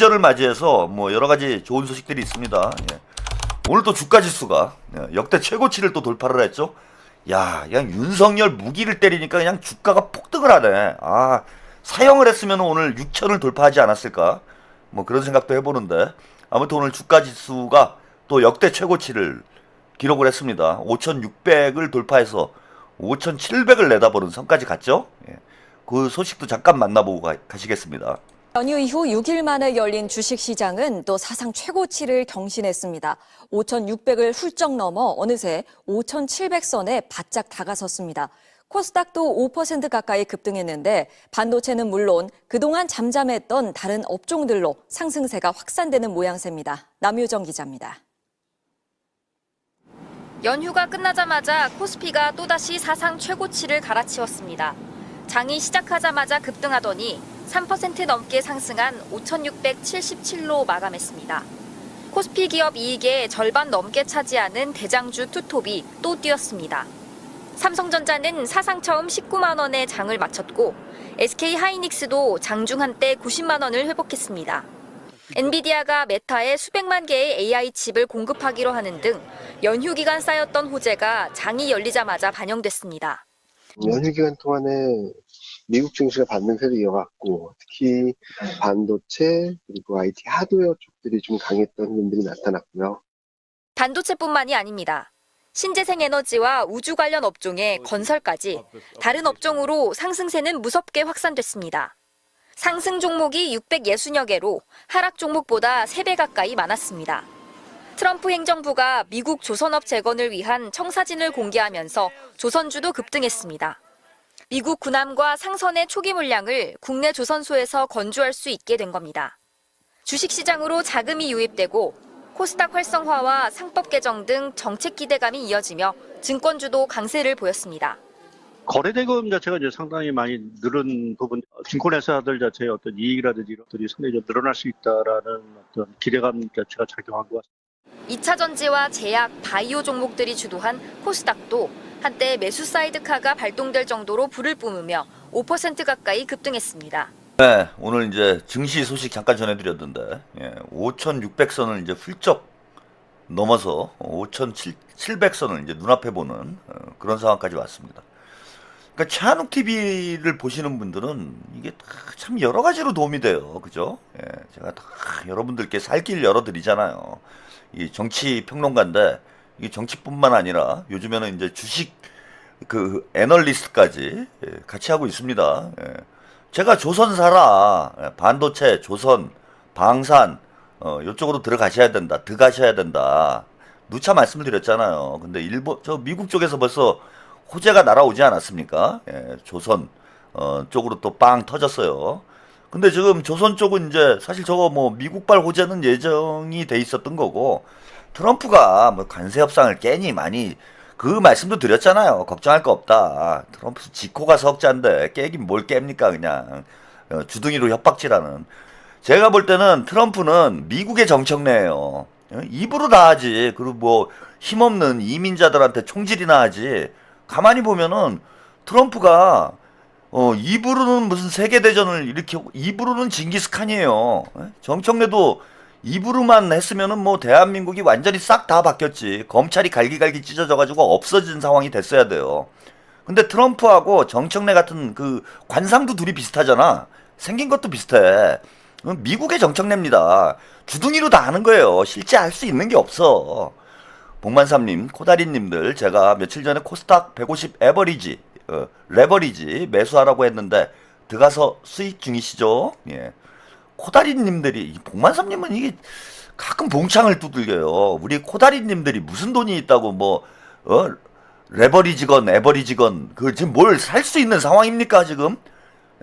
명절을 맞이해서 뭐 여러 가지 좋은 소식들이 있습니다. 예. 오늘 또 주가 지수가 역대 최고치를 또 돌파를 했죠. 야, 그냥 윤석열 무기를 때리니까 그냥 주가가 폭등을 하네. 아, 사형을 했으면 오늘 6천을 돌파하지 않았을까? 뭐 그런 생각도 해보는데 아무튼 오늘 주가 지수가 또 역대 최고치를 기록을 했습니다. 5,600을 돌파해서 5,700을 내다보는 선까지 갔죠. 예. 그 소식도 잠깐 만나보고 가시겠습니다. 연휴 이후 6일 만에 열린 주식시장은 또 사상 최고치를 경신했습니다. 5,600을 훌쩍 넘어 어느새 5,700선에 바짝 다가섰습니다. 코스닥도 5% 가까이 급등했는데 반도체는 물론 그동안 잠잠했던 다른 업종들로 상승세가 확산되는 모양새입니다. 남유정 기자입니다. 연휴가 끝나자마자 코스피가 또다시 사상 최고치를 갈아치웠습니다. 장이 시작하자마자 급등하더니 3% 넘게 상승한 5,677로 마감했습니다. 코스피 기업 이익의 절반 넘게 차지하는 대장주 투톱이 또 뛰었습니다. 삼성전자는 사상 처음 19만 원에 장을 마쳤고 SK하이닉스도 장중 한때 90만 원을 회복했습니다. 엔비디아가 메타에 수백만 개의 AI 칩을 공급하기로 하는 등 연휴 기간 쌓였던 호재가 장이 열리자마자 반영됐습니다. 연휴 기간 동안에 미국 증시가 반등세를 이어갔고 특히 반도체 그리고 IT 하드웨어 쪽들이 좀 강했던 흐름들이 나타났고요. 반도체뿐만이 아닙니다. 신재생 에너지와 우주 관련 업종의 건설까지 다른 업종으로 상승세는 무섭게 확산됐습니다. 상승 종목이 660여 개로 하락 종목보다 3배 가까이 많았습니다. 트럼프 행정부가 미국 조선업 재건을 위한 청사진을 공개하면서 조선주도 급등했습니다. 미국 군함과 상선의 초기 물량을 국내 조선소에서 건조할 수 있게 된 겁니다. 주식시장으로 자금이 유입되고 코스닥 활성화와 상법 개정 등 정책 기대감이 이어지며 증권주도 강세를 보였습니다. 거래대금 자체가 이제 상당히 많이 늘은 부분, 증권회사들 자체의 어떤 이익이라든지 이런 것들이 상당히 좀 늘어날 수 있다라는 어떤 기대감 자체가 작용한 것 같습니다. 2차 전지와 제약, 바이오 종목들이 주도한 코스닥도 한때 매수 사이드카가 발동될 정도로 불을 뿜으며 5% 가까이 급등했습니다. 네, 오늘 이제 증시 소식 잠깐 전해드렸는데 5,600선을 이제 훌쩍 넘어서 5,700선을 이제 눈앞에 보는 그런 상황까지 왔습니다. 그러니까 최한욱 TV를 보시는 분들은 이게 참 여러 가지로 도움이 돼요, 그죠? 예, 제가 다 여러분들께 살 길 열어드리잖아요. 이 정치 평론가인데 이게 정치뿐만 아니라 요즘에는 이제 주식 그 애널리스트까지 같이 하고 있습니다. 예. 제가 조선사라 반도체, 조선, 방산 이쪽으로 들어가셔야 된다, 들어가셔야 된다. 누차 말씀을 드렸잖아요. 근데 미국 쪽에서 벌써 호재가 날아오지 않았습니까? 예, 조선 쪽으로 또 빵 터졌어요. 근데 지금 조선 쪽은 이제 사실 저거 뭐 미국발 호재는 예정이 돼 있었던 거고 트럼프가 뭐 관세 협상을 깨니 많이 그 말씀도 드렸잖아요. 걱정할 거 없다. 트럼프 지코가 석자인데 깨긴 뭘 깹니까 그냥 주둥이로 협박질하는. 제가 볼 때는 트럼프는 미국의 정청래예요. 입으로 다 하지. 그리고 뭐 힘없는 이민자들한테 총질이나 하지. 가만히 보면은 트럼프가 입으로는 무슨 세계대전을 일으키고 입으로는 징기스칸이에요. 정청래도 입으로만 했으면은 뭐 대한민국이 완전히 싹 다 바뀌었지. 검찰이 갈기갈기 찢어져가지고 없어진 상황이 됐어야 돼요. 근데 트럼프하고 정청래 같은 그 관상도 둘이 비슷하잖아. 생긴 것도 비슷해. 미국의 정청래입니다. 주둥이로 다 하는 거예요. 실제 할 수 있는 게 없어. 복만삼님, 코다리님들 제가 며칠 전에 코스닥 150 에버리지, 레버리지 매수하라고 했는데 들어가서 수익 중이시죠? 예. 코다리님들이 복만삼님은 이게 가끔 봉창을 두들겨요. 우리 코다리님들이 무슨 돈이 있다고 뭐 레버리지건 에버리지건 그 지금 뭘 살 수 있는 상황입니까 지금?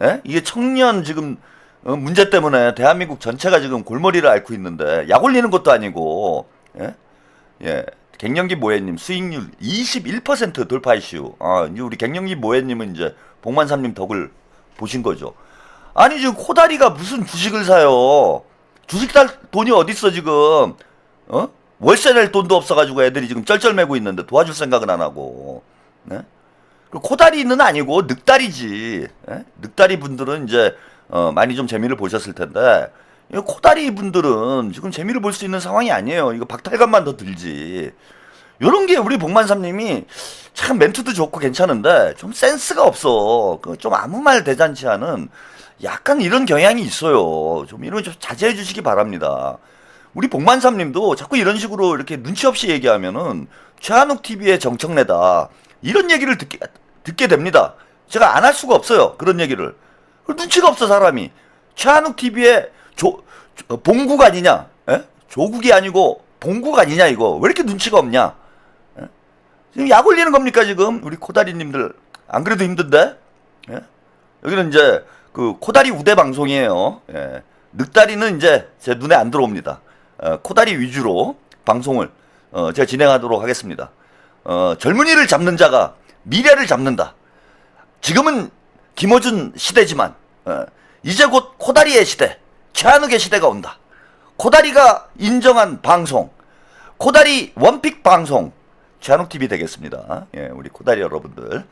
예? 이게 청년 지금 문제 때문에 대한민국 전체가 지금 골머리를 앓고 있는데 약 올리는 것도 아니고 예? 예. 갱년기 모해님 수익률 21% 돌파 이슈. 이제 우리 갱년기 모해님은 이제 복만삼님 덕을 보신 거죠. 아니 지금 코다리가 무슨 주식을 사요? 주식 살 돈이 어딨어 지금? 월세 낼 돈도 없어가지고 애들이 지금 쩔쩔매고 있는데 도와줄 생각은 안 하고. 네? 코다리는 아니고 늑다리지. 네? 늑다리 분들은 이제 많이 좀 재미를 보셨을 텐데 코다리 분들은 지금 재미를 볼 수 있는 상황이 아니에요. 이거 박탈감만 더 들지. 요런 게 우리 복만삼님이 참 멘트도 좋고 괜찮은데 좀 센스가 없어. 좀 아무 말 대잔치 하는 약간 이런 경향이 있어요. 좀 이런 거 좀 자제해 주시기 바랍니다. 우리 복만삼님도 자꾸 이런 식으로 이렇게 눈치 없이 얘기하면은 최한욱 TV의 정청래다 이런 얘기를 듣게 됩니다. 제가 안 할 수가 없어요. 그런 얘기를. 눈치가 없어 사람이. 최한욱 TV의 봉국 아니냐? 에? 조국이 아니고 봉국 아니냐 이거. 왜 이렇게 눈치가 없냐? 에? 지금 약 올리는 겁니까 지금? 우리 코다리님들 안 그래도 힘든데? 에? 여기는 이제 그 코다리 우대 방송이에요. 예. 늑다리는 이제 제 눈에 안 들어옵니다. 코다리 위주로 방송을 제가 진행하도록 하겠습니다. 젊은이를 잡는 자가 미래를 잡는다. 지금은 김어준 시대지만 이제 곧 코다리의 시대, 최한욱의 시대가 온다. 코다리가 인정한 방송, 코다리 원픽 방송, 최한욱 TV 되겠습니다. 예, 우리 코다리 여러분들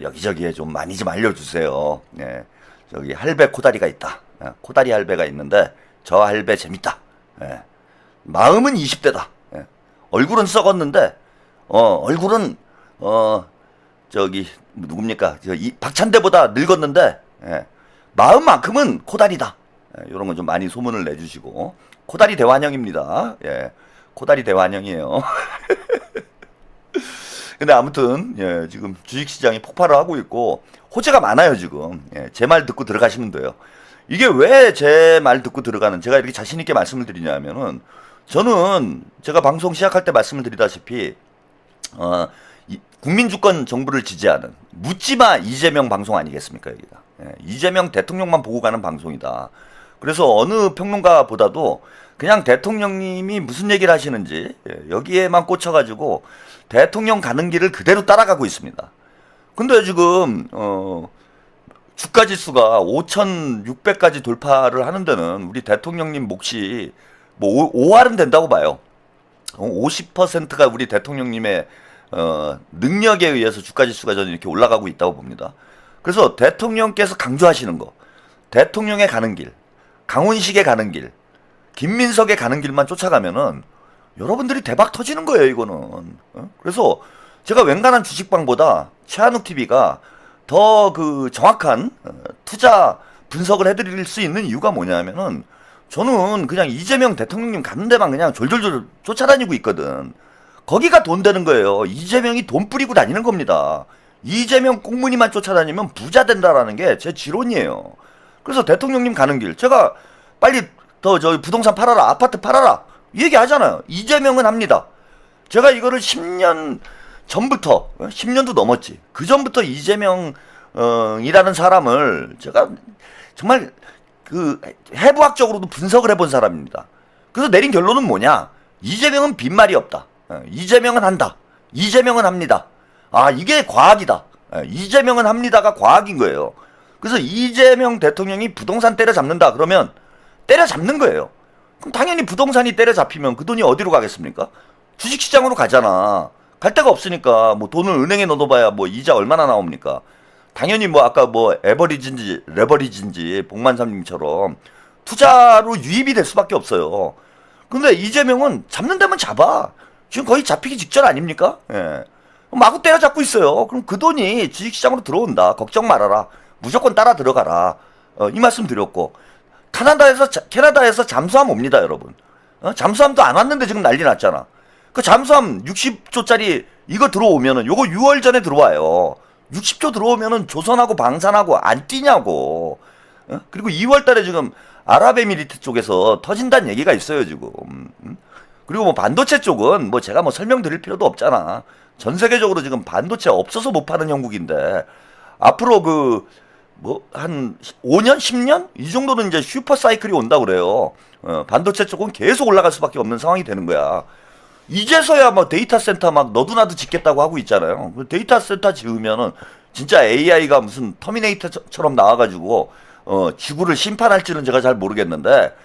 여기저기에 좀 많이 좀 알려주세요. 예, 저기 할배 코다리가 있다. 코다리 할배가 있는데 저 할배 재밌다. 예, 마음은 20대다. 예, 얼굴은 썩었는데 얼굴은 저기 누굽니까? 박찬대보다 늙었는데 예, 마음만큼은 코다리다. 예, 이런 건 좀 많이 소문을 내주시고 코다리 대환영입니다. 예, 코다리 대환영이에요. 근데 아무튼 예, 지금 주식시장이 폭발을 하고 있고 호재가 많아요 지금. 예, 제 말 듣고 들어가시면 돼요. 이게 왜 제 말 듣고 들어가는 제가 이렇게 자신 있게 말씀을 드리냐면은 저는 제가 방송 시작할 때 말씀을 드리다시피 국민주권 정부를 지지하는 묻지마 이재명 방송 아니겠습니까 여기가. 예, 이재명 대통령만 보고 가는 방송이다. 그래서 어느 평론가보다도 그냥 대통령님이 무슨 얘기를 하시는지 여기에만 꽂혀가지고 대통령 가는 길을 그대로 따라가고 있습니다. 근데 지금 주가 지수가 5,600까지 돌파를 하는 데는 우리 대통령님 몫이 뭐 5할은 된다고 봐요. 50%가 우리 대통령님의 능력에 의해서 주가 지수가 저는 이렇게 올라가고 있다고 봅니다. 그래서 대통령께서 강조하시는 거, 대통령의 가는 길, 강훈식의 가는 길, 김민석의 가는 길만 쫓아가면은 여러분들이 대박 터지는 거예요, 이거는. 그래서 제가 웬간한 주식방보다 최한욱 TV가 더 그 정확한 투자 분석을 해드릴 수 있는 이유가 뭐냐면은 저는 그냥 이재명 대통령님 가는 데만 그냥 졸졸졸 쫓아다니고 있거든. 거기가 돈 되는 거예요. 이재명이 돈 뿌리고 다니는 겁니다. 이재명 꽁무니만 쫓아다니면 부자 된다라는 게 제 지론이에요. 그래서 대통령님 가는 길 제가 빨리 더 저기 부동산 팔아라, 아파트 팔아라 이 얘기 하잖아요. 이재명은 합니다. 제가 이거를 10년 전부터 10년도 넘었지. 그 전부터 이재명 이라는 사람을 제가 정말 그 해부학적으로도 분석을 해본 사람입니다. 그래서 내린 결론은 뭐냐? 이재명은 빈말이 없다. 이재명은 한다. 이재명은 합니다. 아 이게 과학이다. 이재명은 합니다가 과학인 거예요. 그래서 이재명 대통령이 부동산 때려잡는다 그러면 때려잡는 거예요. 그럼 당연히 부동산이 때려잡히면 그 돈이 어디로 가겠습니까? 주식시장으로 가잖아. 갈 데가 없으니까 뭐 돈을 은행에 넣어봐야 뭐 이자 얼마나 나옵니까? 당연히 뭐 아까 뭐 에버리지인지 레버리지인지 복만삼님처럼 투자로 유입이 될 수밖에 없어요. 근데 이재명은 잡는 데만 잡아. 지금 거의 잡히기 직전 아닙니까? 예. 마구 때려잡고 있어요. 그럼 그 돈이 주식시장으로 들어온다. 걱정 말아라. 무조건 따라 들어가라. 이 말씀 드렸고 캐나다에서 잠수함 옵니다, 여러분. 잠수함도 안 왔는데 지금 난리 났잖아. 그 잠수함 60조짜리 이거 들어오면은 요거 6월 전에 들어와요. 60조 들어오면은 조선하고 방산하고 안 뛰냐고. 그리고 2월 달에 지금 아랍에미리트 쪽에서 터진다는 얘기가 있어요, 지금. 그리고 뭐 반도체 쪽은 뭐 제가 뭐 설명드릴 필요도 없잖아. 전 세계적으로 지금 반도체 없어서 못 파는 형국인데 앞으로 그 뭐 한 5년, 10년 이 정도는 이제 슈퍼 사이클이 온다 그래요. 반도체 쪽은 계속 올라갈 수밖에 없는 상황이 되는 거야. 이제서야 뭐 데이터 센터 막 너도나도 짓겠다고 하고 있잖아요. 데이터 센터 지으면은 진짜 AI가 무슨 터미네이터처럼 나와가지고 지구를 심판할지는 제가 잘 모르겠는데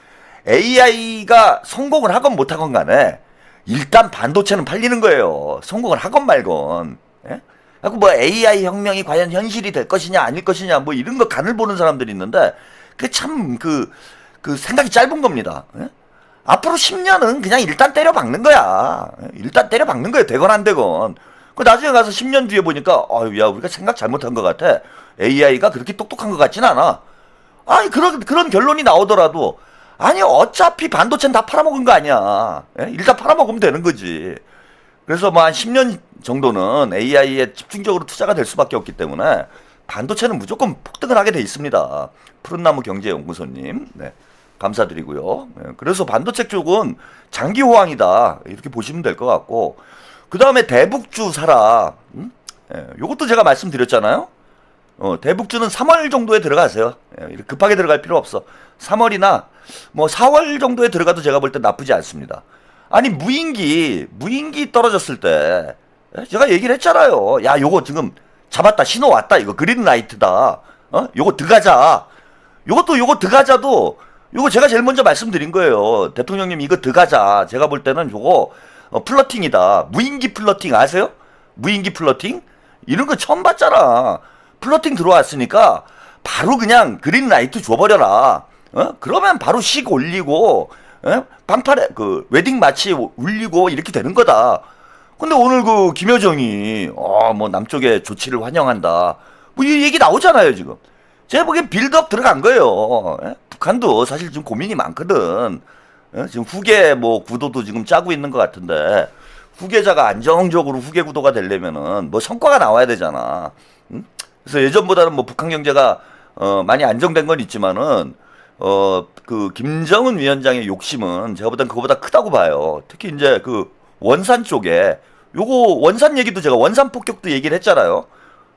AI가 성공을 하건 못하건 간에 일단 반도체는 팔리는 거예요. 성공을 하건 말건. 예? 뭐 AI 혁명이 과연 현실이 될 것이냐 아닐 것이냐 뭐 이런 거 간을 보는 사람들이 있는데 그 참 그 생각이 짧은 겁니다. 예? 앞으로 10년은 그냥 일단 때려 박는 거야. 일단 때려 박는 거야. 되건 안 되건. 그 나중에 가서 10년 뒤에 보니까 아유 야 우리가 생각 잘못한 것 같아. AI가 그렇게 똑똑한 것 같진 않아. 아니 그런 결론이 나오더라도 아니 어차피 반도체는 다 팔아먹은 거 아니야. 예? 일단 팔아먹으면 되는 거지. 그래서 뭐 한 10년 정도는 AI에 집중적으로 투자가 될 수밖에 없기 때문에 반도체는 무조건 폭등을 하게 돼 있습니다. 푸른나무 경제연구소님, 네, 감사드리고요. 네, 그래서 반도체 쪽은 장기 호황이다 이렇게 보시면 될 것 같고, 그 다음에 대북주 사라. 예, 요것도 제가 말씀드렸잖아요. 대북주는 3월 정도에 들어가세요. 예, 이렇게 급하게 들어갈 필요 없어. 3월이나 뭐 4월 정도에 들어가도 제가 볼 때 나쁘지 않습니다. 아니 무인기 떨어졌을 때 제가 얘기를 했잖아요. 야 요거 지금 잡았다, 신호 왔다, 이거 그린라이트다, 요거 들어가자. 요거 들어가자도 요거 제가 제일 먼저 말씀드린 거예요. 대통령님 이거 들어가자. 제가 볼 때는 요거 플러팅이다. 무인기 플러팅 아세요? 무인기 플러팅 이런 거 처음 봤잖아. 플러팅 들어왔으니까 바로 그냥 그린라이트 줘버려라. 그러면 바로 식 올리고 방팔에 그 웨딩 마치 울리고 이렇게 되는 거다. 근데 오늘 그 김여정이 뭐 남쪽의 조치를 환영한다 뭐 이 얘기 나오잖아요. 지금 제가 보기엔 빌드업 들어간 거예요. 북한도 사실 지금 고민이 많거든. 지금 후계 뭐 구도도 지금 짜고 있는 것 같은데 후계자가 안정적으로 후계 구도가 되려면은 뭐 성과가 나와야 되잖아. 그래서 예전보다는 뭐 북한 경제가 많이 안정된 건 있지만은 그 김정은 위원장의 욕심은 제가 보단 그거보다 크다고 봐요. 특히 이제 그 원산 쪽에 요거 원산 얘기도 제가 원산 폭격도 얘기를 했잖아요.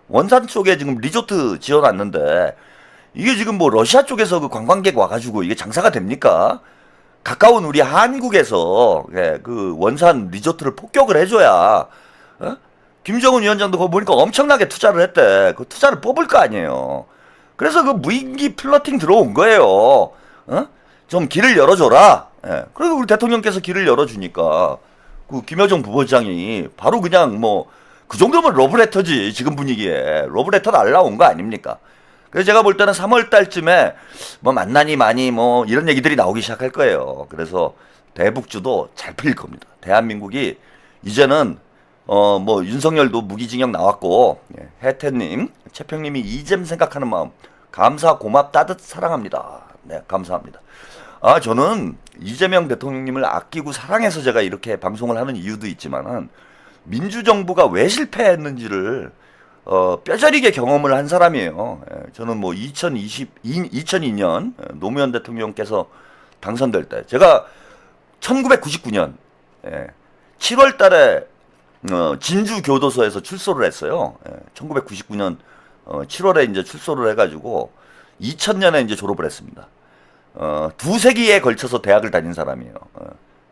원산 쪽에 지금 리조트 지어놨는데 이게 지금 뭐 러시아 쪽에서 그 관광객 와가지고 이게 장사가 됩니까? 가까운 우리 한국에서 그 원산 리조트를 폭격을 해줘야 김정은 위원장도 그거 보니까 엄청나게 투자를 했대. 그 투자를 뽑을 거 아니에요. 그래서 그 무인기 플러팅 들어온 거예요. 좀 길을 열어줘라. 그리고 우리 대통령께서 길을 열어주니까 그 김여정 부부장이 바로 그냥 뭐 그 정도면 러브레터지. 지금 분위기에 러브레터 날라온 거 아닙니까? 그래서 제가 볼 때는 3월 달쯤에 뭐 만나니 많이 뭐 이런 얘기들이 나오기 시작할 거예요. 그래서 대북주도 잘 풀릴 겁니다. 대한민국이 이제는 뭐 윤석열도 무기징역 나왔고, 혜태님, 최평님이 이잼 생각하는 마음 감사, 고맙, 따뜻 사랑합니다. 네, 감사합니다. 저는 이재명 대통령님을 아끼고 사랑해서 제가 이렇게 방송을 하는 이유도 있지만은 민주정부가 왜 실패했는지를 뼈저리게 경험을 한 사람이에요. 저는 뭐 2002년 노무현 대통령께서 당선될 때 제가 1999년 7월 달에 진주 교도소에서 출소를 했어요. 1999년 7월에 이제 출소를 해가지고 2000년에 이제 졸업을 했습니다. 두세기에 걸쳐서 대학을 다닌 사람이에요.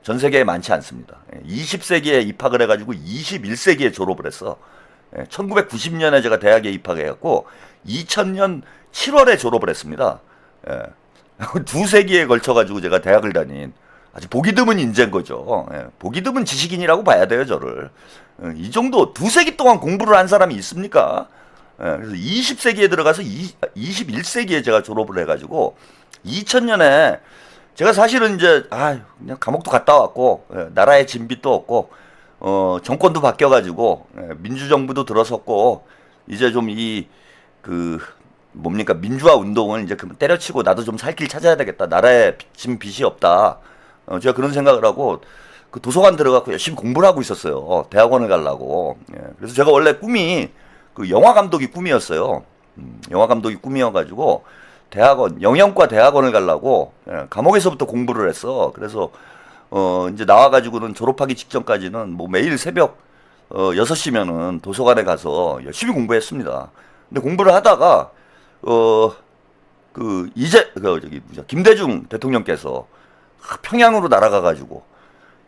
전 세계에 많지 않습니다. 20세기에 입학을 해가지고 21세기에 졸업을 했어. 1990년에 제가 대학에 입학해갖고 2000년 7월에 졸업을 했습니다. 두세기에 걸쳐가지고 제가 대학을 다닌 아주 보기 드문 인재인 거죠. 보기 드문 지식인이라고 봐야 돼요, 저를. 이 정도 두세기 동안 공부를 한 사람이 있습니까? 그래서 20세기에 들어가서 21세기에 제가 졸업을 해가지고 2000년에 제가 사실은 이제 그냥 감옥도 갔다 왔고 나라에 진빚도 없고 정권도 바뀌어가지고 민주정부도 들어섰고 이제 좀 뭡니까 민주화 운동을 이제 때려치고 나도 좀 살 길 찾아야 되겠다. 나라에 진 빚이 없다. 제가 그런 생각을 하고 그 도서관 들어가고 열심히 공부를 하고 있었어요. 대학원을 가려고. 그래서 제가 원래 꿈이 그 영화 감독이 꿈이었어요. 영화 감독이 꿈이어가지고 대학원, 영영과 대학원을 가려고 감옥에서부터 공부를 했어. 그래서 이제 나와가지고는 졸업하기 직전까지는 뭐 매일 새벽 6시면은 도서관에 가서 열심히 공부했습니다. 근데 공부를 하다가 김대중 대통령께서 평양으로 날아가가지고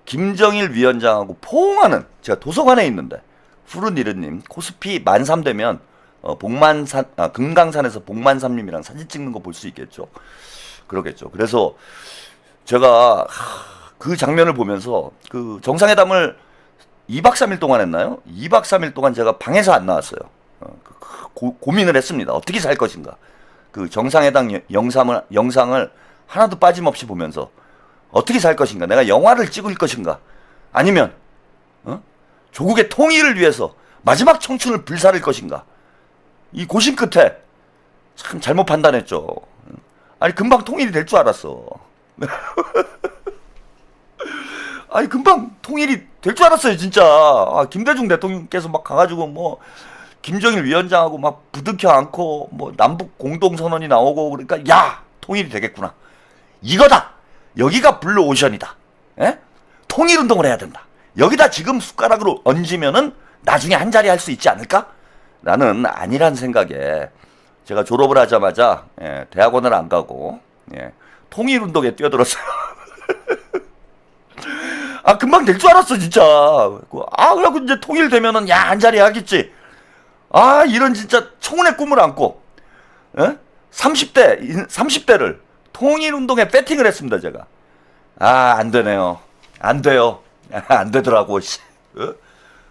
김정일 위원장하고 포옹하는, 제가 도서관에 있는데 푸른이르님 코스피 13,000 되면 금강산에서 복만삼님이랑 사진 찍는 거 볼 수 있겠죠. 그러겠죠. 그래서 제가 그 장면을 보면서 그 정상회담을 2박 3일 동안 했나요? 2박 3일 동안 제가 방에서 안 나왔어요. 고민을 했습니다. 어떻게 살 것인가. 그 정상회담 영상을 하나도 빠짐없이 보면서 어떻게 살 것인가? 내가 영화를 찍을 것인가? 아니면 조국의 통일을 위해서 마지막 청춘을 불사를 것인가? 이 고심 끝에 참 잘못 판단했죠. 아니 금방 통일이 될 줄 알았어. 아니 금방 통일이 될 줄 알았어요 진짜. 김대중 대통령께서 막 가가지고 뭐 김정일 위원장하고 막 부둥켜 안고 뭐 남북 공동선언이 나오고 그러니까 야 통일이 되겠구나. 이거다. 여기가 블루오션이다. 예? 통일운동을 해야 된다. 여기다 지금 숟가락으로 얹으면은 나중에 한 자리 할 수 있지 않을까? 나는 아니란 생각에 제가 졸업을 하자마자 대학원을 안 가고 통일운동에 뛰어들었어요. 금방 될 줄 알았어 진짜. 그래갖고 이제 통일되면은 야 한 자리 하겠지. 이런 진짜 청운의 꿈을 안고 30대를 통일운동에 배팅을 했습니다 제가. 안 되네요. 안 돼요. 안 되더라고.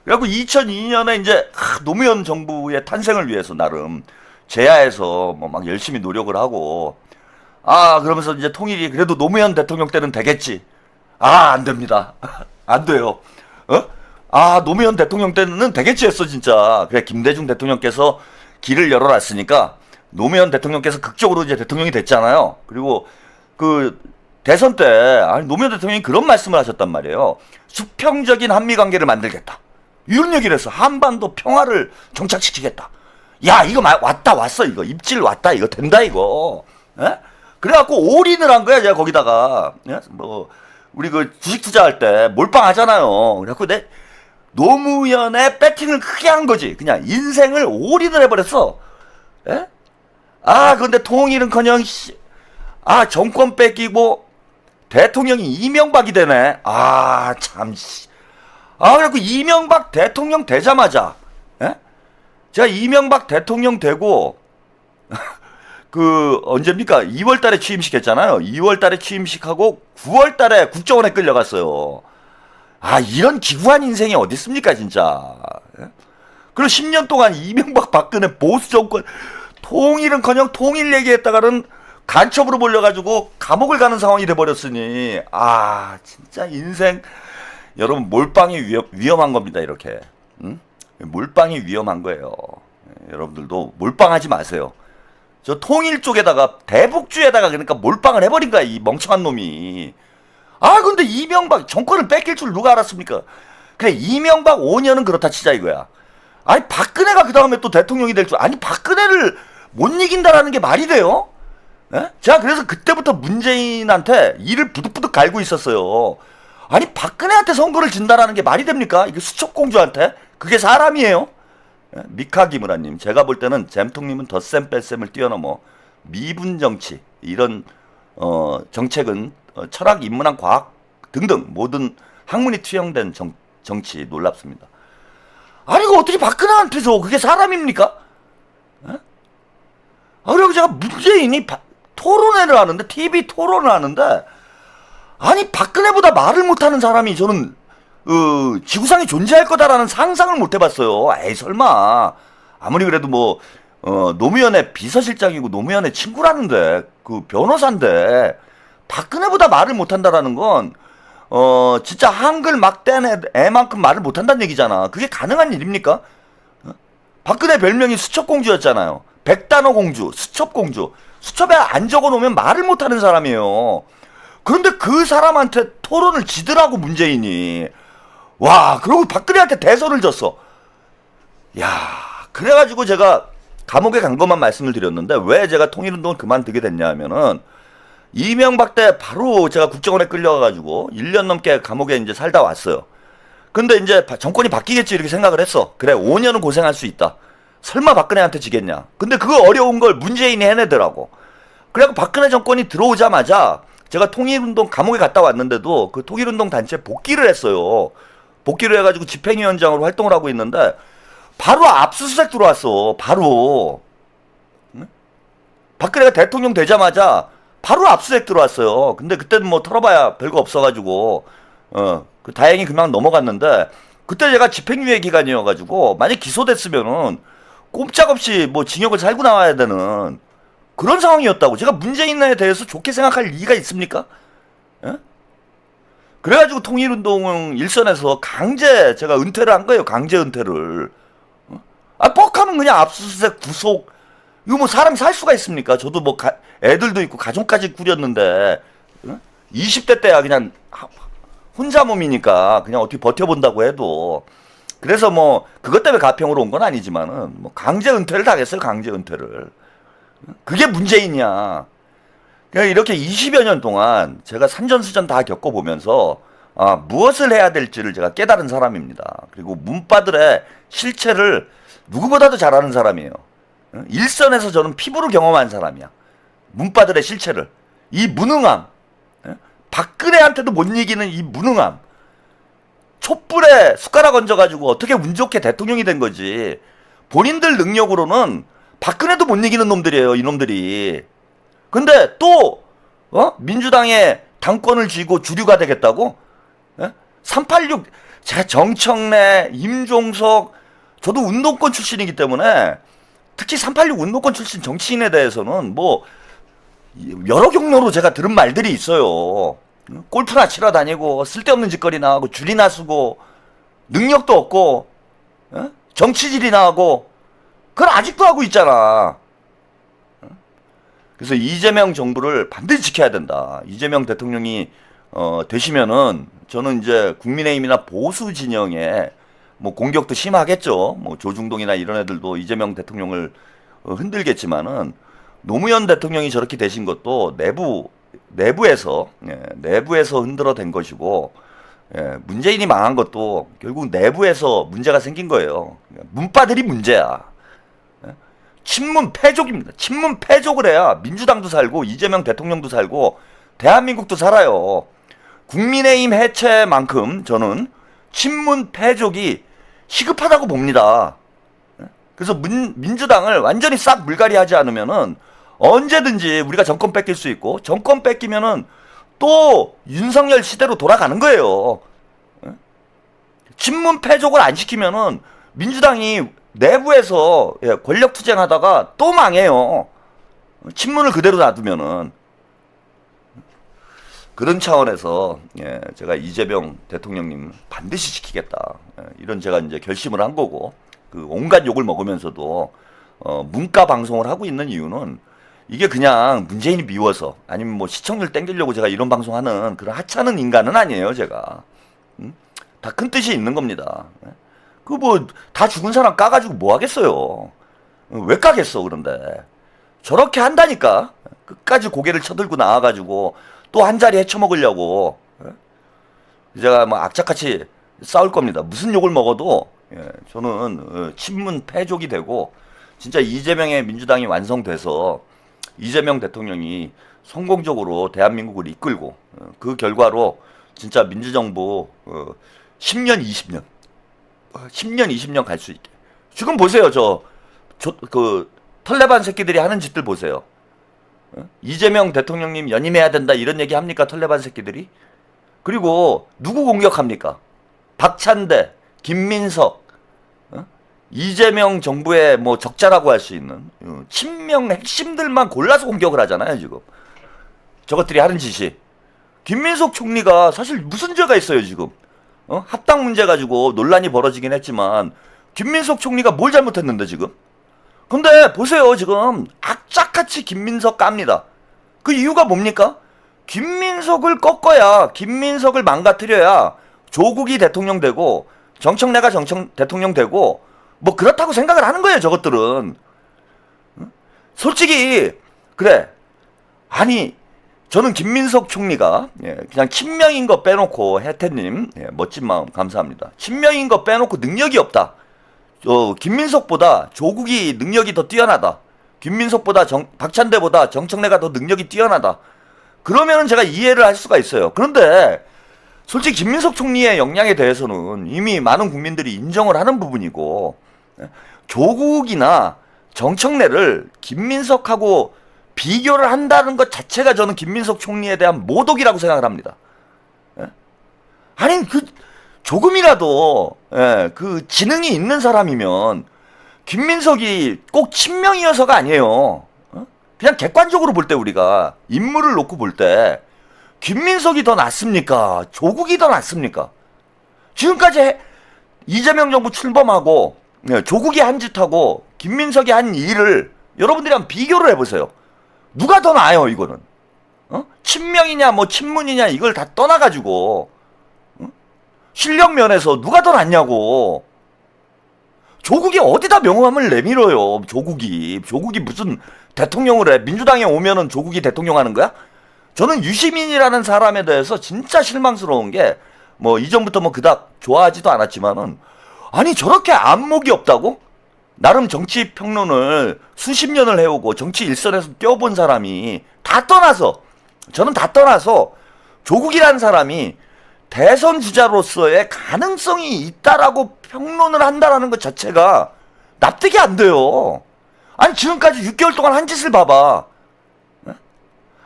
그래갖고 2002년에 이제 노무현 정부의 탄생을 위해서 나름 제야에서 뭐 막 열심히 노력을 하고 그러면서 이제 통일이 그래도 노무현 대통령 때는 되겠지. 안 됩니다. 안 돼요. 노무현 대통령 때는 되겠지 했어 진짜. 그래 김대중 대통령께서 길을 열어놨으니까 노무현 대통령께서 극적으로 이제 대통령이 됐잖아요. 그리고 그 대선 때 노무현 대통령이 그런 말씀을 하셨단 말이에요. 수평적인 한미 관계를 만들겠다. 이런 얘기를 했어. 한반도 평화를 정착시키겠다. 야 이거 왔어 이거 입질 왔다 이거 된다 이거. 그래갖고 올인을 한 거야 제가 거기다가. 뭐 우리 그 주식 투자할 때 몰빵하잖아요. 그래갖고 내 노무현의 배팅을 크게 한 거지. 그냥 인생을 올인을 해버렸어. 그런데 통일은커녕 정권 뺏기고 대통령이 이명박이 되네. 참. 그래갖고 이명박 대통령 되자마자 제가 이명박 대통령 되고 언제입니까? 2월 달에 취임식했잖아요. 2월 달에 취임식하고 9월 달에 국정원에 끌려갔어요. 이런 기구한 인생이 어디 있습니까, 진짜. 그리고 10년 동안 이명박 박근혜 보수 정권 통일은커녕 통일 얘기했다가는 간첩으로 몰려가지고 감옥을 가는 상황이 돼버렸으니 진짜 인생 여러분 몰빵이 위험한 겁니다. 이렇게 몰빵이 위험한 거예요. 여러분들도 몰빵하지 마세요. 저 통일 쪽에다가 대북주에다가 그러니까 몰빵을 해버린 거야 이 멍청한 놈이. 근데 이명박 정권을 뺏길 줄 누가 알았습니까? 그래 이명박 5년은 그렇다 치자 이거야. 박근혜가 그 다음에 또 대통령이 될 줄. 박근혜를 못 이긴다라는 게 말이 돼요? 제가 그래서 그때부터 문재인한테 이를 부득부득 갈고 있었어요. 박근혜한테 선거를 진다라는 게 말이 됩니까? 이게 수첩공주한테? 그게 사람이에요? 미카 기무라님, 제가 볼 때는 잼통님은 덧셈 뺄셈을 뛰어넘어 미분 정치 이런 정책은 철학, 인문학, 과학 등등 모든 학문이 투영된 정치 놀랍습니다. 이거 어떻게 박근혜한테 줘? 그게 사람입니까? 그리고 제가 문재인이 토론회를 하는데 TV 토론을 하는데 박근혜보다 말을 못하는 사람이 저는 지구상에 존재할 거다라는 상상을 못 해봤어요. 설마. 아무리 그래도 뭐, 노무현의 비서실장이고 노무현의 친구라는데, 변호사인데, 박근혜보다 말을 못한다라는 건, 진짜 한글 막 뗀 애만큼 말을 못한다는 얘기잖아. 그게 가능한 일입니까? 박근혜 별명이 수첩공주였잖아요. 백단어 공주, 수첩공주. 수첩에 안 적어 놓으면 말을 못하는 사람이에요. 그런데 그 사람한테 토론을 지더라고, 문재인이. 그리고 박근혜한테 대선을 졌어. 그래가지고 제가 감옥에 간 것만 말씀을 드렸는데, 왜 제가 통일운동을 그만두게 됐냐 하면은, 이명박 때 바로 제가 국정원에 끌려가가지고, 1년 넘게 감옥에 이제 살다 왔어요. 근데 이제 정권이 바뀌겠지, 이렇게 생각을 했어. 그래, 5년은 고생할 수 있다. 설마 박근혜한테 지겠냐. 근데 그거 어려운 걸 문재인이 해내더라고. 그래갖고 박근혜 정권이 들어오자마자, 제가 통일운동 감옥에 갔다 왔는데도 그 통일운동 단체에 복귀를 했어요. 복귀를 해가지고 집행위원장으로 활동을 하고 있는데 바로 압수수색 들어왔어. 바로. 박근혜가 대통령 되자마자 바로 압수수색 들어왔어요. 근데 그때는 뭐 털어봐야 별거 없어가지고 다행히 그냥 넘어갔는데 그때 제가 집행유예 기간이어가지고 만약 기소됐으면은 꼼짝없이 뭐 징역을 살고 나와야 되는 그런 상황이었다고. 제가 문재인에 대해서 좋게 생각할 리가 있습니까? 예? 그래가지고 통일운동 일선에서 강제 제가 은퇴를 한 거예요. 강제 은퇴를. 뻑하면 그냥 압수수색 구속. 이거 뭐 사람이 살 수가 있습니까? 저도 뭐 애들도 있고 가족까지 꾸렸는데 20대 때야 그냥 혼자 몸이니까 그냥 어떻게 버텨본다고 해도. 그래서 뭐 그것 때문에 가평으로 온 건 아니지만은 뭐 강제 은퇴를 당했어요. 강제 은퇴를. 그게 문재인이야. 그러니까 이렇게 20여 년 동안 제가 산전수전 다 겪어보면서 무엇을 해야 될지를 제가 깨달은 사람입니다. 그리고 문바들의 실체를 누구보다도 잘 아는 사람이에요. 일선에서 저는 피부로 경험한 사람이야. 문바들의 실체를. 이 무능함. 박근혜한테도 못 이기는 이 무능함. 촛불에 숟가락 얹어가지고 어떻게 운 좋게 대통령이 된 거지. 본인들 능력으로는 박근혜도 못 이기는 놈들이에요. 이놈들이. 근데 또 민주당의 당권을 쥐고 주류가 되겠다고? 386 정청래, 임종석, 저도 운동권 출신이기 때문에 특히 386 운동권 출신 정치인에 대해서는 뭐 여러 경로로 제가 들은 말들이 있어요. 골프나 치러 다니고 쓸데없는 짓거리나 하고 줄이나 쓰고 능력도 없고 정치질이나 하고 그걸 아직도 하고 있잖아. 그래서 이재명 정부를 반드시 지켜야 된다. 이재명 대통령이 되시면은 저는 이제 국민의힘이나 보수 진영에 뭐 공격도 심하겠죠. 뭐 조중동이나 이런 애들도 이재명 대통령을 흔들겠지만은 노무현 대통령이 저렇게 되신 것도 내부에서 흔들어댄 것이고, 문재인이 망한 것도 결국 내부에서 문제가 생긴 거예요. 문바들이 문제야. 친문 패족입니다. 친문 패족을 해야 민주당도 살고 이재명 대통령도 살고 대한민국도 살아요. 국민의힘 해체만큼 저는 친문 패족이 시급하다고 봅니다. 그래서 민주당을 완전히 싹 물갈이하지 않으면은 언제든지 우리가 정권 뺏길 수 있고, 정권 뺏기면은 또 윤석열 시대로 돌아가는 거예요. 친문 패족을 안 시키면은 민주당이 내부에서 권력 투쟁하다가 또 망해요. 친문을 그대로 놔두면은. 그런 차원에서 제가 이재명 대통령님 반드시 지키겠다. 이런 제가 이제 결심을 한 거고, 그 온갖 욕을 먹으면서도 문과 방송을 하고 있는 이유는 이게 그냥 문재인이 미워서 아니면 뭐 시청률 땡기려고 제가 이런 방송하는 그런 하찮은 인간은 아니에요, 제가. 다 큰 뜻이 있는 겁니다. 그 뭐 다 죽은 사람 까가지고 뭐 하겠어요. 왜 까겠어. 그런데 저렇게 한다니까. 끝까지 고개를 쳐들고 나와가지고 또 한 자리 헤쳐먹으려고. 제가 뭐 악착같이 싸울 겁니다. 무슨 욕을 먹어도 저는 친문 패족이 되고, 진짜 이재명의 민주당이 완성돼서 이재명 대통령이 성공적으로 대한민국을 이끌고, 그 결과로 진짜 민주정부 10년 20년 갈 수 있게. 지금 보세요. 그 털레반 새끼들이 하는 짓들 보세요. 이재명 대통령님 연임해야 된다 이런 얘기 합니까? 털레반 새끼들이? 그리고 누구 공격합니까? 박찬대, 김민석, 이재명 정부의 뭐 적자라고 할 수 있는 친명 핵심들만 골라서 공격을 하잖아요, 지금. 저것들이 하는 짓이. 김민석 총리가 사실 무슨 죄가 있어요, 지금. 합당 문제 가지고 논란이 벌어지긴 했지만 김민석 총리가 뭘 잘못했는데 지금? 근데 보세요, 지금 악착같이 김민석 깝니다. 그 이유가 뭡니까? 김민석을 꺾어야, 김민석을 망가뜨려야 조국이 대통령 되고 정청래가 대통령 되고 뭐 그렇다고 생각을 하는 거예요, 저것들은. 솔직히 그래. 아니, 저는 김민석 총리가 그냥 친명인 거 빼놓고, 혜태님 멋진 마음 감사합니다. 친명인 거 빼놓고 능력이 없다. 김민석보다 조국이 능력이 더 뛰어나다. 김민석보다 박찬대보다 정청래가 더 능력이 뛰어나다. 그러면은 제가 이해를 할 수가 있어요. 그런데 솔직히 김민석 총리의 역량에 대해서는 이미 많은 국민들이 인정을 하는 부분이고, 조국이나 정청래를 김민석하고 비교를 한다는 것 자체가 저는 김민석 총리에 대한 모독이라고 생각을 합니다. 아니, 조금이라도 그 지능이 있는 사람이면 김민석이 꼭 친명이어서가 아니에요. 그냥 객관적으로 볼 때 우리가 인물을 놓고 볼 때 김민석이 더 낫습니까? 조국이 더 낫습니까? 지금까지 이재명 정부 출범하고 조국이 한 짓하고 김민석이 한 일을 여러분들이 한번 비교를 해보세요. 누가 더 나아요 이거는? 친명이냐 뭐 친문이냐 이걸 다 떠나가지고 실력 면에서 누가 더 낫냐고. 조국이 어디다 명함을 내밀어요. 조국이 무슨 대통령을 해. 민주당에 오면은 조국이 대통령 하는 거야? 저는 유시민이라는 사람에 대해서 진짜 실망스러운 게 뭐 이전부터 뭐 그닥 좋아하지도 않았지만은 아니 저렇게 안목이 없다고? 나름 정치 평론을 수십 년을 해오고 정치 일선에서 뛰어본 사람이 다 떠나서 저는 다 떠나서 조국이라는 사람이 대선 주자로서의 가능성이 있다라고 평론을 한다라는 것 자체가 납득이 안 돼요. 아니 지금까지 6개월 동안 한 짓을 봐봐.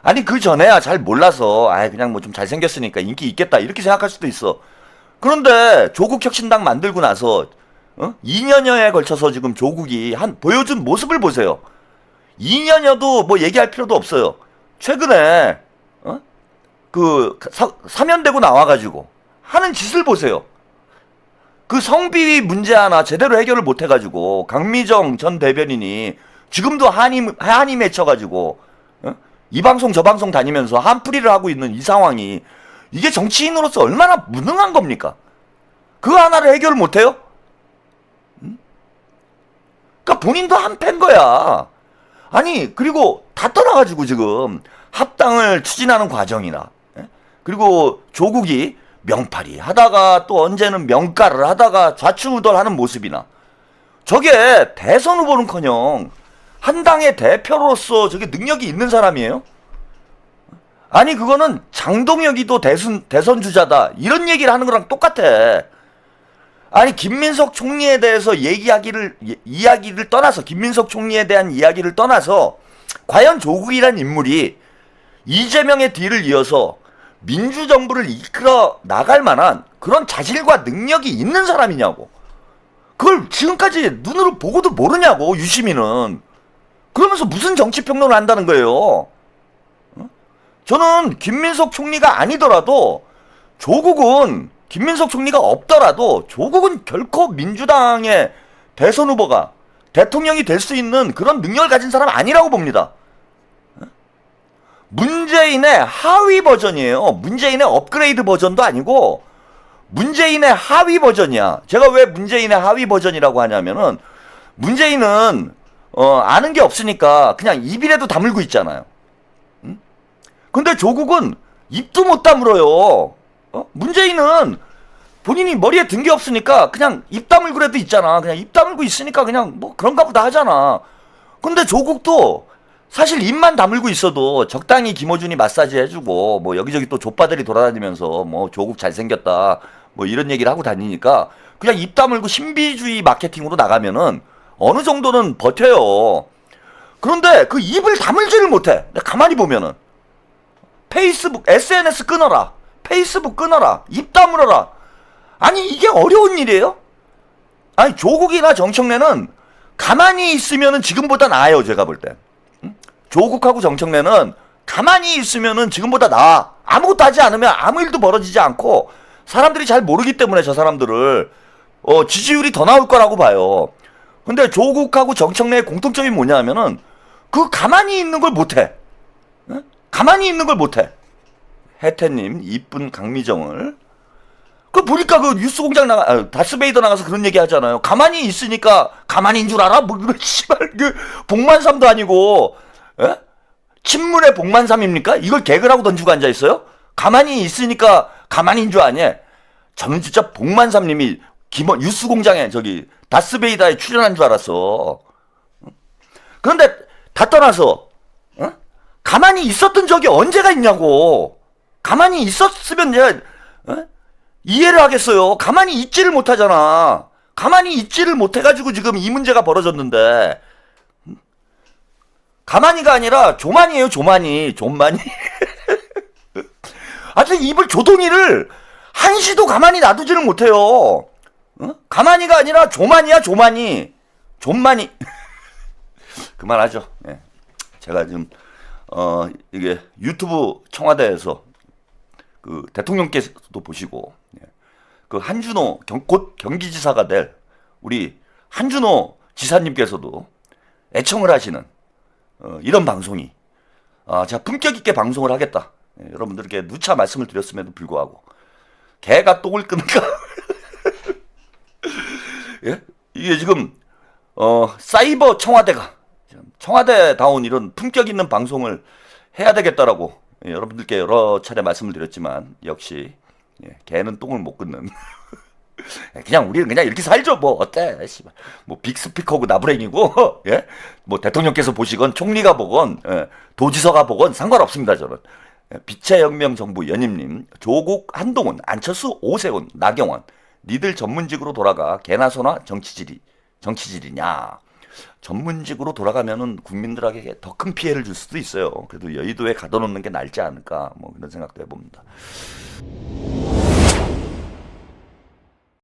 아니 그 전에야 잘 몰라서 그냥 뭐 좀 잘생겼으니까 인기 있겠다 이렇게 생각할 수도 있어. 그런데 조국 혁신당 만들고 나서 2년여에 걸쳐서 지금 조국이 보여준 모습을 보세요. 2년여도 뭐 얘기할 필요도 없어요. 최근에 사면되고 나와가지고 하는 짓을 보세요. 그 성비위 문제 하나 제대로 해결을 못 해가지고 강미정 전 대변인이 지금도 한이 맺혀가지고 이 방송 저 방송 다니면서 한풀이를 하고 있는 이 상황이 이게 정치인으로서 얼마나 무능한 겁니까? 그거 하나를 해결을 못 해요? 그러니까 본인도 한패인 거야. 아니 그리고 다 떠나가지고 지금 합당을 추진하는 과정이나 그리고 조국이 명팔이 하다가 또 언제는 명가를 하다가 좌충우돌하는 모습이나 저게 대선 후보는커녕 한 당의 대표로서 저게 능력이 있는 사람이에요? 아니 그거는 장동혁이도 대선 주자다 이런 얘기를 하는 거랑 똑같아. 아니 김민석 총리에 대해서 이야기를 떠나서 김민석 총리에 대한 이야기를 떠나서 과연 조국이란 인물이 이재명의 뒤를 이어서 민주정부를 이끌어 나갈 만한 그런 자질과 능력이 있는 사람이냐고. 그걸 지금까지 눈으로 보고도 모르냐고 유시민은. 그러면서 무슨 정치평론을 한다는 거예요. 저는 김민석 총리가 아니더라도 조국은 김민석 총리가 없더라도 조국은 결코 민주당의 대선 후보가 대통령이 될 수 있는 그런 능력을 가진 사람 아니라고 봅니다. 문재인의 하위 버전이에요. 문재인의 업그레이드 버전도 아니고 문재인의 하위 버전이야. 제가 왜 문재인의 하위 버전이라고 하냐면은 문재인은 아는 게 없으니까 그냥 입이라도 다물고 있잖아요. 근데 조국은 입도 못 다물어요. 문재인은 본인이 머리에 든 게 없으니까 그냥 입 다물고라도 있잖아. 그냥 입 다물고 있으니까 그냥 뭐 그런가 보다 하잖아. 근데 조국도 사실 입만 다물고 있어도 적당히 김어준이 마사지 해주고 뭐 여기저기 또 족바들이 돌아다니면서 뭐 조국 잘생겼다 뭐 이런 얘기를 하고 다니니까 그냥 입 다물고 신비주의 마케팅으로 나가면은 어느 정도는 버텨요. 그런데 그 입을 다물지를 못해. 가만히 보면은 페이스북, SNS 끊어라. 페이스북 끊어라. 입 다물어라. 아니 이게 어려운 일이에요? 아니 조국이나 정청래는 가만히 있으면은 지금보다 나아요. 제가 볼 때. 조국하고 정청래는 가만히 있으면은 지금보다 나아. 아무것도 하지 않으면 아무 일도 벌어지지 않고 사람들이 잘 모르기 때문에 저 사람들을 지지율이 더 나올 거라고 봐요. 근데 조국하고 정청래의 공통점이 뭐냐면은 그 가만히 있는 걸 못해. 가만히 있는 걸 못해. 혜태님 이쁜 강미정을 그 보니까 그 뉴스공장 다스베이더 나가서 그런 얘기 하잖아요. 가만히 있으니까 가만히인 줄 알아? 뭐 씨발 그 복만삼도 아니고 친문의 복만삼입니까? 이걸 개그를 하고 던지고 앉아 있어요? 가만히 있으니까 가만히인 줄 아니? 저는 진짜 복만삼님이 뉴스공장에 저기 다스베이더에 출연한 줄 알았어. 그런데 다 떠나서 가만히 있었던 적이 언제가 있냐고. 가만히 있었으면 내가 이해를 하겠어요. 가만히 있지를 못하잖아. 가만히 있지를 못해가지고 지금 이 문제가 벌어졌는데 가만히가 아니라 조만이에요. 조만이. 하여튼 입을 조동이를 한시도 가만히 놔두지를 못해요. 가만히가 아니라 조만이야. 조만이. 그만하죠. 네. 제가 지금 이게 유튜브 청와대에서 그 대통령께서도 보시고 그 한준호 곧 경기지사가 될 우리 한준호 지사님께서도 애청을 하시는 이런 방송이 제가 품격 있게 방송을 하겠다. 여러분들께 누차 말씀을 드렸음에도 불구하고 개가 똥을 끊을까? 예? 이게 지금 사이버 청와대가 청와대다운 이런 품격 있는 방송을 해야 되겠다라고 여러분들께 여러 차례 말씀을 드렸지만 역시 개는 똥을 못 끊는 그냥 우리는 그냥 이렇게 살죠. 뭐 어때? 씨발. 뭐 빅스피커고 나부랭이고 예? 뭐 대통령께서 보시건 총리가 보건 도지사가 보건 상관없습니다. 저는. 빛의 혁명 정부 연임님, 조국, 한동훈, 안철수, 오세훈, 나경원 니들 전문직으로 돌아가 개나 소나 정치질이냐. 전문직으로 돌아가면은 국민들에게 더 큰 피해를 줄 수도 있어요. 그래도 여의도에 가둬놓는 게 낫지 않을까 뭐 그런 생각도 해봅니다.